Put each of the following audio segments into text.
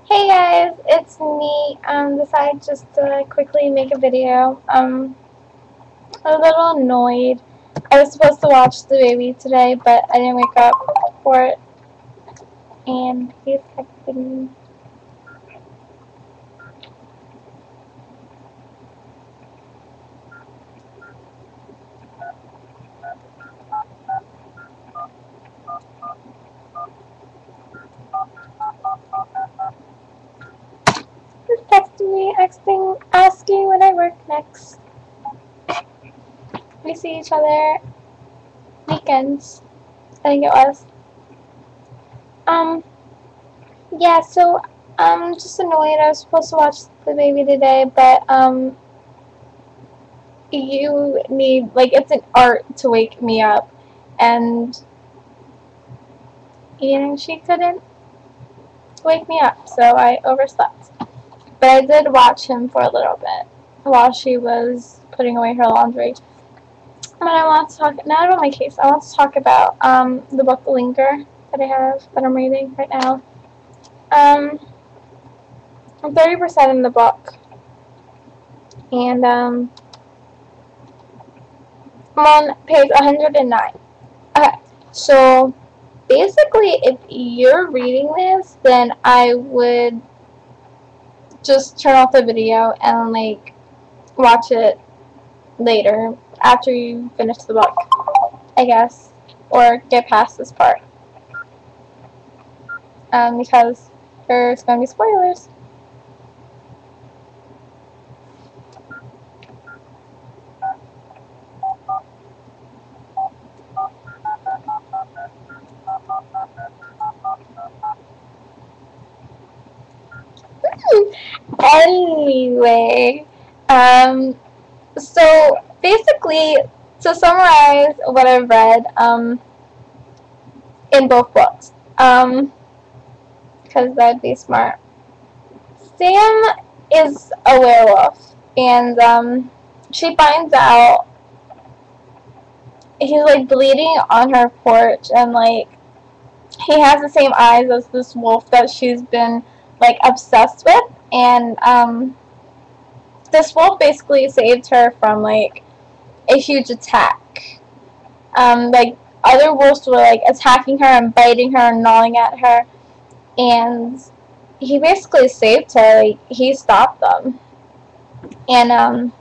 Hey guys, it's me. Decided just to quickly make a video. A little annoyed. I was supposed to watch the baby today, but I didn't wake up for it, and he's texting me. He's texting me, asking when I work next. We see each other weekends. I think it was. Yeah. So I'm just annoyed. I was supposed to watch the baby today, but you need, like, it's an art to wake me up, and she couldn't wake me up, so I overslept. But I did watch him for a little bit while she was putting away her laundry. But I want to talk not about my case. I want to talk about the book The Linger that I'm reading right now. I'm 30% in the book, and I'm on page 109. Okay, so basically, if you're reading this, then I would just turn off the video and, like, watch it later after you finish the book, I guess, or get past this part, because there's going to be spoilers. Anyway, so basically, to summarize what I've read, in both books, because that'd be smart. Sam is a werewolf, and she finds out he's, like, bleeding on her porch, and, like, he has the same eyes as this wolf that she's been, like, obsessed with, and this wolf basically saved her from, like, a huge attack. Like, other wolves were, like, attacking her and biting her and gnawing at her, and he basically saved her. Like, he stopped them, and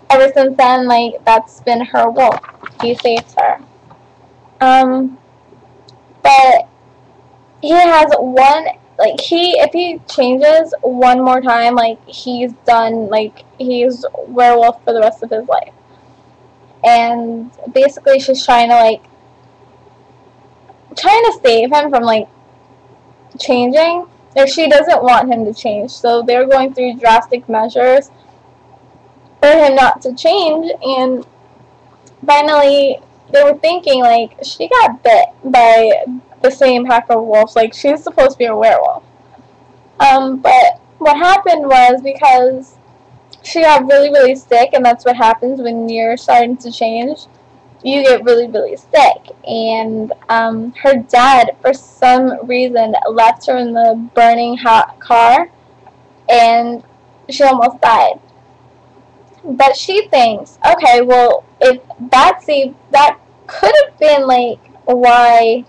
ever since then, like, that's been her wolf. He saved her. But he has one, like, if he changes one more time, like, he's done, like, he's werewolf for the rest of his life. And basically she's trying to save him from, like, changing. Like, she doesn't want him to change, so they're going through drastic measures for him not to change, and finally they were thinking, like, she got bit by the same pack of wolves. Like, she's supposed to be a werewolf. But what happened was, because she got really, really sick, and that's what happens when you're starting to change. You get really, really sick. And her dad, for some reason, left her in the burning hot car, and she almost died. But she thinks, okay, well, if that could have been, like, why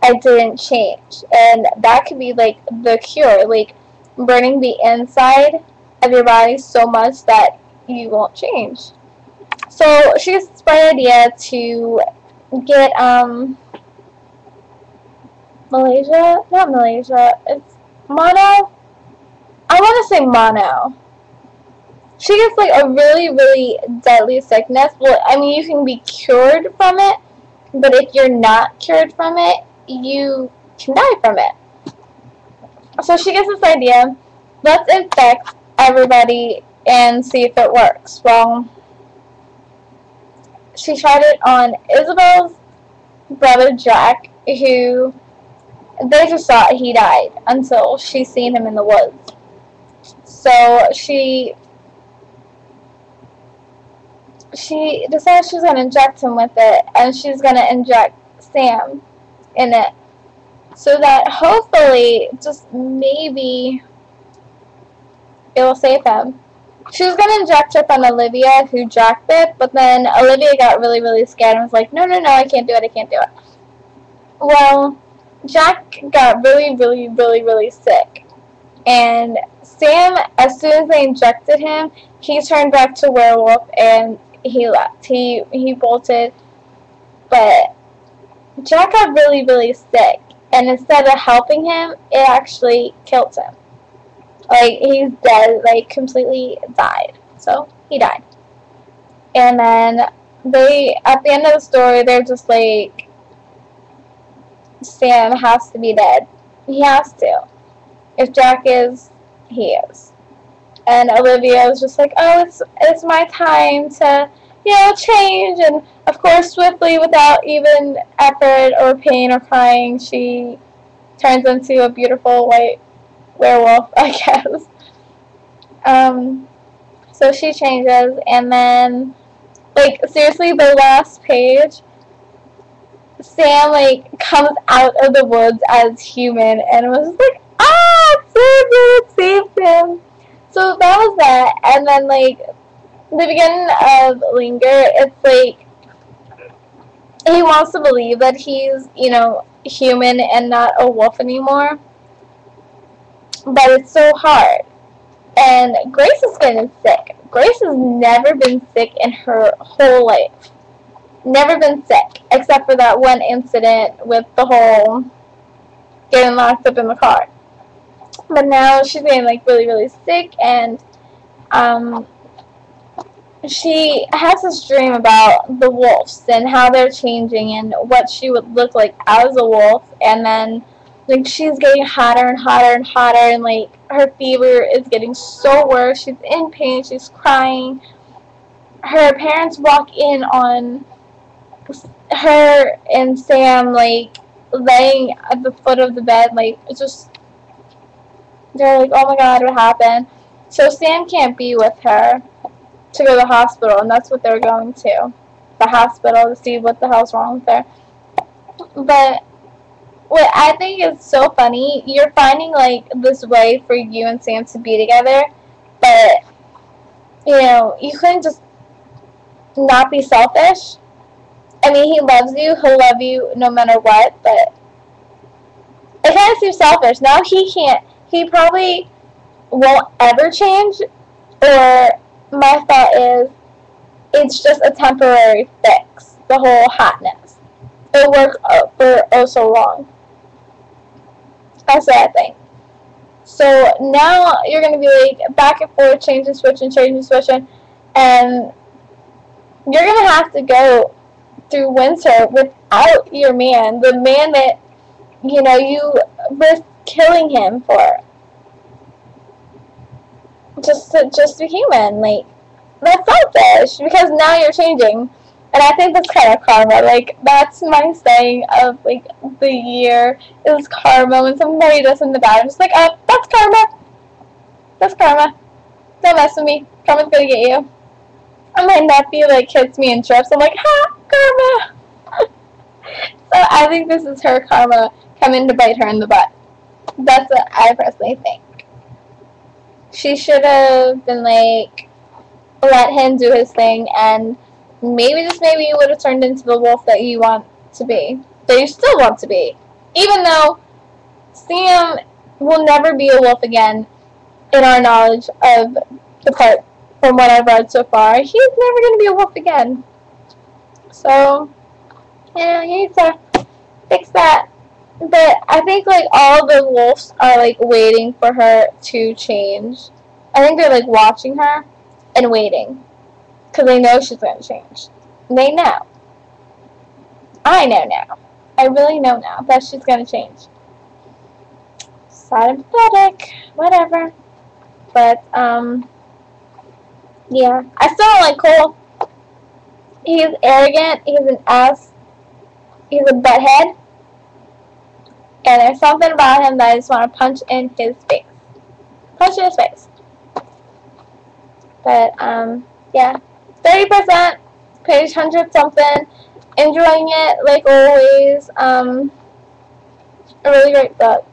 I didn't change, and that could be, like, the cure, like, burning the inside of your body so much that you won't change. So she gets this bright idea to get not Malaysia, it's mono. I want to say mono. She gets, like, a really, really deadly sickness. Well, I mean, you can be cured from it, but if you're not cured from it, you can die from it. So she gets this idea, let's infect everybody and see if it works. Well, she tried it on Isabel's brother Jack, who they just thought he died until she seen him in the woods. So she decided she's going to inject him with it, and she's going to inject Sam in it. so that hopefully, just maybe, it will save him. She was going to inject it on Olivia, who jacked it, but then Olivia got really, really scared and was like, no, I can't do it, I can't do it. Well, Jack got really, really, really, really sick. And Sam, as soon as they injected him, he turned back to werewolf and he left. He bolted. But Jack got really, really sick. And instead of helping him, it actually killed him. Like, he's dead. Like, completely died. So, he died. And then they, at the end of the story, they're just like, Sam has to be dead. He has to. If Jack is, he is. And Olivia was just like, oh, it's my time to, you know, change. And, of course, swiftly, without even effort or pain or crying, she turns into a beautiful white werewolf, I guess. So she changes, and then, like, seriously, the last page, Sam, like, comes out of the woods as human, and was just like, it saved him. So that was that, and then, like, the beginning of Linger, it's like, he wants to believe that he's, you know, human and not a wolf anymore, but it's so hard. And Grace is getting sick. Grace has never been sick in her whole life. Never been sick, except for that one incident with the whole getting locked up in the car. But now she's getting, like, really, really sick, and she has this dream about the wolves and how they're changing and what she would look like as a wolf. And then, like, she's getting hotter and hotter and hotter, and, like, her fever is getting so worse. She's in pain. She's crying. Her parents walk in on her and Sam, like, laying at the foot of the bed, like, it's just, they're like, oh my god, what happened? So Sam can't be with her to go to the hospital, and that's what they're going to, the hospital, to see what the hell's wrong with her. But what I think is so funny, you're finding, like, this way for you and Sam to be together, but, you know, you couldn't just not be selfish. I mean, he loves you, he'll love you no matter what, but it kind of seems selfish. Now he can't, he probably won't ever change, or my thought is, it's just a temporary fix, the whole hotness. It'll work for oh so long. That's what I think. So now you're going to be like back and forth, changing, switching, and you're going to have to go through winter without your man, the man that, you know, you risked killing him for. Just to be human, like, that's selfish, because now you're changing. And I think that's kind of karma. Like, that's my saying of, like, the year is karma. When somebody does something bad, I'm just like, oh, that's karma. That's karma. Don't mess with me. Karma's gonna get you. And my nephew, like, hits me and trips. I'm like, ha, karma. So I think this is her karma coming to bite her in the butt. That's what I personally think. She should have been, like, let him do his thing, and maybe, just maybe, you would have turned into the wolf that you want to be. That you still want to be. Even though Sam will never be a wolf again, in our knowledge of the part from what I've read so far. He's never going to be a wolf again. So, yeah, you need to fix that. But I think, like, all the wolves are, like, waiting for her to change. I think they're, like, watching her and waiting. Because they know she's going to change. They know. I know now. I really know now that she's going to change. Sad and pathetic. Whatever. But, yeah. I still don't like Cole. He's arrogant. He's an ass. He's a butthead. And there's something about him that I just want to punch in his face. Punch in his face. But, yeah. 30%, page 100 something. Enjoying it, like always. a really great book.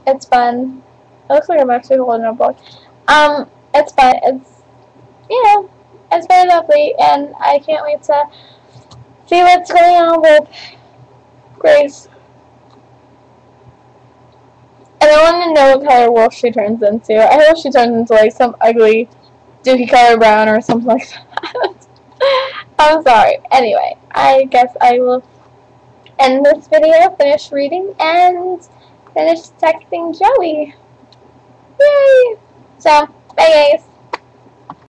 It's fun. It looks like I'm actually holding a book. It's fun. It's, you know, it's very lovely, and I can't wait to see what's going on with Grace. And I want to know what color wolf she turns into. I hope she turns into like some ugly dookie color brown or something like that. I'm sorry. Anyway, I guess I will end this video, finish reading, and finish texting Joey. Yay! So, bye guys.